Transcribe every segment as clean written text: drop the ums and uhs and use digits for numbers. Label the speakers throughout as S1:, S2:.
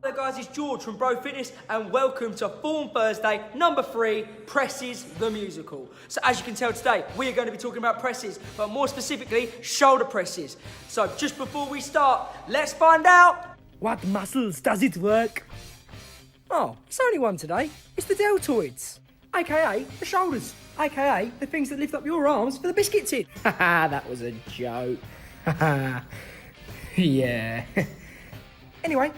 S1: Hello guys, it's George from GRowe Fitness and welcome to Form Thursday number 3, Presses the Musical. So as you can tell today, we are going to be talking about presses, but more specifically, shoulder presses. So just before we start, let's find out.
S2: What muscles does it work? Oh, it's only one today. It's the deltoids, aka the shoulders, aka the things that lift up your arms for the biscuits in. Haha, that was a joke. Haha, yeah. Anyway,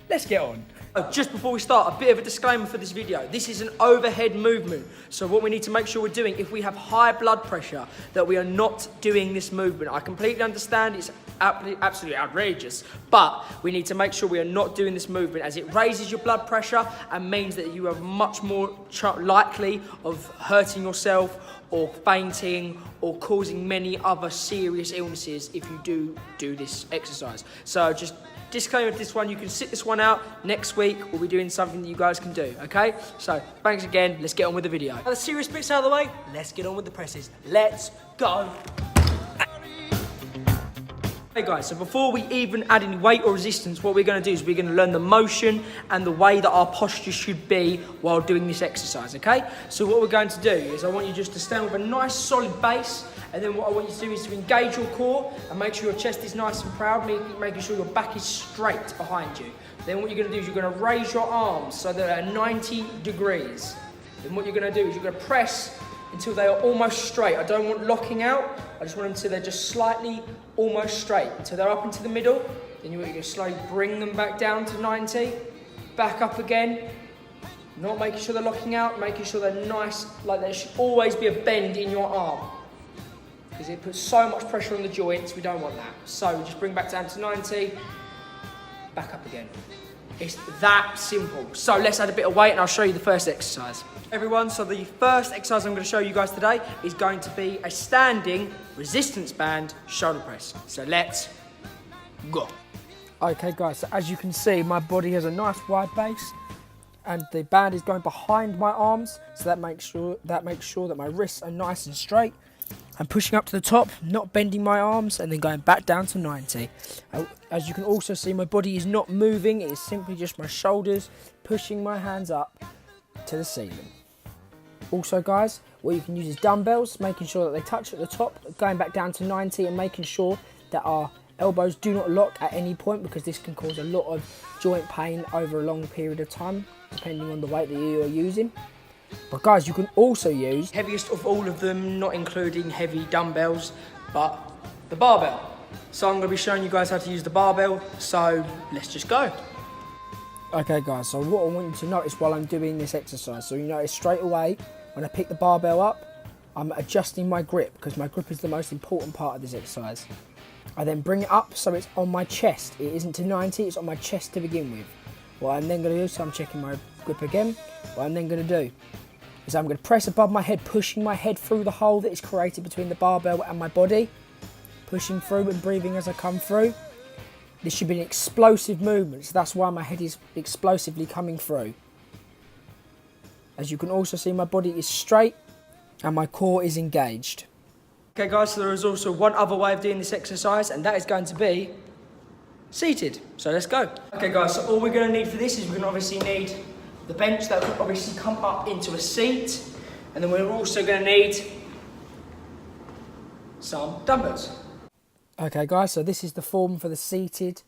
S2: let's get on.
S1: Just before we start, a bit of a disclaimer for this video. This is an overhead movement. So what we need to make sure we're doing, if we have high blood pressure, that we are not doing this movement. I completely understand it's absolutely outrageous, but we need to make sure we are not doing this movement as it raises your blood pressure and means that you are much more likely of hurting yourself or fainting or causing many other serious illnesses if you do this exercise. So just disclaimer to this one, you can sit this one out. Next week, we'll be doing something that you guys can do, okay? So, thanks again. Let's get on with the video. Now the serious bits out of the way, let's get on with the presses. Let's go. Hey guys, so before we even add any weight or resistance, what we're going to do is we're going to learn the motion and the way that our posture should be while doing this exercise, okay? So what we're going to do is I want you just to stand with a nice solid base, and then what I want you to do is to engage your core and make sure your chest is nice and proud, making sure your back is straight behind you. Then what you're going to do is you're going to raise your arms so they're at 90 degrees. Then what you're going to do is you're going to press until they are almost straight. I don't want locking out. I just want them until they're just slightly almost straight. Until they're up into the middle. Then you're going to slowly bring them back down to 90. Back up again. Not making sure they're locking out, making sure they're nice. Like there should always be a bend in your arm, because it puts so much pressure on the joints. We don't want that. So we just bring back down to 90. Back up again. It's that simple. So let's add a bit of weight and I'll show you the first exercise. Everyone, so the first exercise I'm going to show you guys today is going to be a standing resistance band shoulder press. So let's go.
S2: Okay guys, so as you can see, my body has a nice wide base and the band is going behind my arms, so that makes sure that my wrists are nice and straight. I'm pushing up to the top, not bending my arms, and then going back down to 90. As you can also see, my body is not moving, it is simply just my shoulders pushing my hands up to the ceiling. Also guys, what you can use is dumbbells, making sure that they touch at the top, going back down to 90 and making sure that our elbows do not lock at any point, because this can cause a lot of joint pain over a long period of time, depending on the weight that you are using. But guys, you can also use
S1: heaviest of all of them, not including heavy dumbbells, but the barbell. So I'm going to be showing you guys how to use the barbell, so let's just go.
S2: Okay guys, so what I want you to notice while I'm doing this exercise, so you notice straight away when I pick the barbell up, I'm adjusting my grip, because my grip is the most important part of this exercise. I then bring it up so it's on my chest. It isn't to 90, it's on my chest to begin with. What I'm then going to do, so I'm checking my grip again, what I'm then going to do is I'm going to press above my head, pushing my head through the hole that is created between the barbell and my body, pushing through and breathing as I come through. This should be an explosive movement, so that's why my head is explosively coming through. As you can also see, my body is straight and my core is engaged.
S1: Okay guys, so there is also one other way of doing this exercise, and that is going to be seated. So let's go. Okay guys, so all we're going to need for this is we're going to obviously need the bench that will obviously come up into a seat, and then we're also going to need some dumbbells.
S2: Okay guys, so this is the form for the seated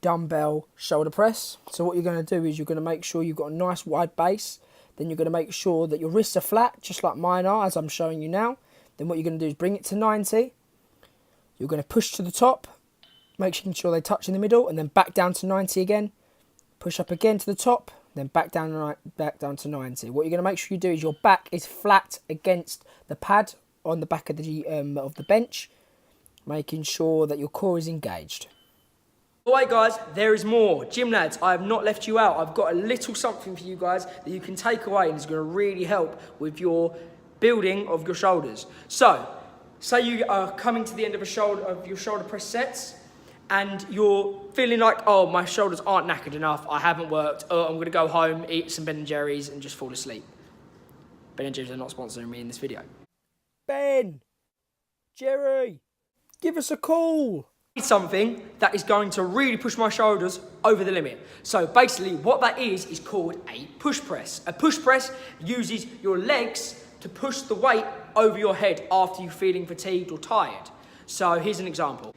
S2: dumbbell shoulder press. So what you're going to do is you're going to make sure you've got a nice wide base, then you're going to make sure that your wrists are flat, just like mine are, as I'm showing you now. Then what you're going to do is bring it to 90, you're going to push to the top, making sure they touch in the middle, and then back down to 90 again, push up again to the top, then back down to 90. What you're going to make sure you do is your back is flat against the pad on the back of the bench, making sure that your core is engaged.
S1: Alright guys, there is more. Gym lads, I have not left you out. I've got a little something for you guys that you can take away, and it's going to really help with your building of your shoulders. So, say you are coming to the end of your shoulder press sets, and you're feeling like, oh, my shoulders aren't knackered enough, I haven't worked, oh, I'm going to go home, eat some Ben & Jerry's and just fall asleep. Ben & Jerry's are not sponsoring me in this video.
S2: Ben, Jerry, give us a call.
S1: Need something that is going to really push my shoulders over the limit. So basically what that is called a push press. A push press uses your legs to push the weight over your head after you're feeling fatigued or tired. So here's an example.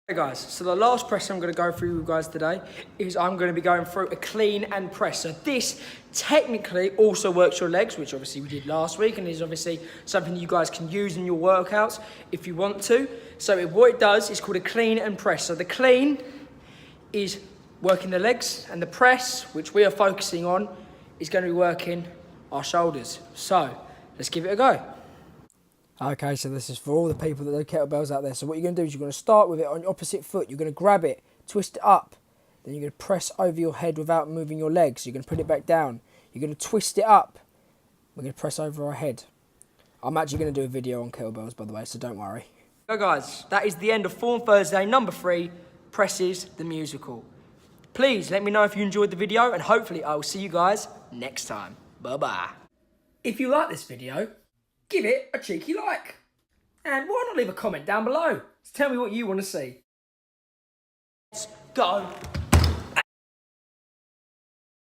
S1: Okay guys, so the last press I'm going to go through with you guys today is I'm going to be going through a clean and press. So this technically also works your legs, which obviously we did last week, and is obviously something you guys can use in your workouts if you want to. So what it does is called a clean and press. So the clean is working the legs, and the press, which we are focusing on, is going to be working our shoulders. So let's give it a go.
S2: Okay, so this is for all the people that do kettlebells out there. So what you're going to do is you're going to start with it on your opposite foot. You're going to grab it, twist it up. Then you're going to press over your head without moving your legs. You're going to put it back down. You're going to twist it up. We're going to press over our head. I'm actually going to do a video on kettlebells, by the way, so don't worry.
S1: So guys, that is the end of Form Thursday number 3, Presses the Musical. Please let me know if you enjoyed the video, and hopefully I will see you guys next time. Bye-bye. If you like this video, give it a cheeky like. And why not leave a comment down below to tell me what you want to see. Let's go.